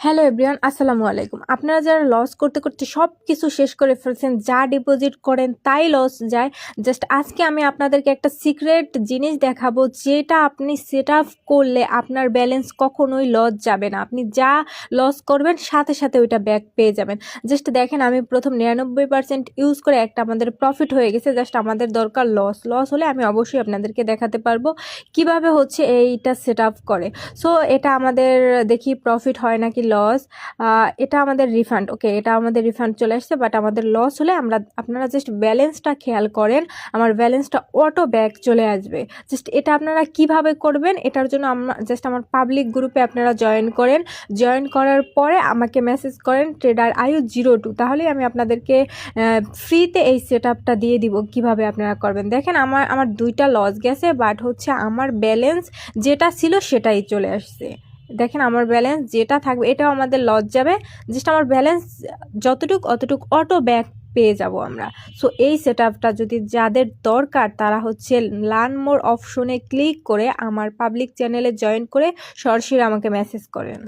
Hello everyone, আসসালামু আলাইকুম। আপনারা যারা লস করতে করতে সব কিছু শেষ করে ফেলছেন, যা ডিপোজিট করেন তাই লস যায়, জাস্ট আজকে আমি আপনাদেরকে একটা সিক্রেট জিনিস দেখাবো, যেটা আপনি সেট আপ করলে আপনার ব্যালেন্স কখনোই লস যাবে না। আপনি যা লস করবেন সাথে সাথে ওইটা ব্যাক পেয়ে যাবেন। জাস্ট দেখেন, আমি প্রথম 99% ইউজ করে একটা আমাদের প্রফিট হয়ে গেছে। জাস্ট আমাদের দরকার লস হলে আমি অবশ্যই আপনাদেরকে দেখাতে পারবো কিভাবে হচ্ছে এইটা সেট আপ করে। সো এটা আমাদের দেখি প্রফিট হয় নাকি লস। এটা আমাদের রিফান্ড, ওকে, এটা আমাদের রিফান্ড চলে আসছে। বাট আমাদের লস হলে আপনারা জাস্ট ব্যালেন্সটা খেয়াল করেন, আমার ব্যালেন্সটা অটো ব্যাক চলে আসবে। জাস্ট এটা আপনারা কিভাবে করবেন, এটার জন্য জাস্ট আমার পাবলিক গ্রুপে আপনারা জয়েন করেন। জয়েন করার পরে আমাকে মেসেজ করেন ট্রেডার IU02, তাহলেই আমি আপনাদেরকে ফ্রিতে এই সেট আপটা দিয়ে দিব কিভাবে আপনারা করবেন। দেখেন, আমার দুইটা লস গেছে, বাট হচ্ছে আমার ব্যালেন্স যেটা ছিল সেটাই চলে আসছে। দেখেন, আমার ব্যালেন্স যেটা থাকবে এটাও আমাদের লস যাবে। জাস্ট আমার ব্যালেন্স যতটুক অতটুক অটো ব্যাক পেয়ে যাব আমরা। সো এই সেট আপটা যদি যাদের দরকার, তারা হচ্ছে লার্ন মোর অপশনে ক্লিক করে আমার পাবলিক চ্যানেলে জয়েন করে সরাসরি আমাকে মেসেজ করেন।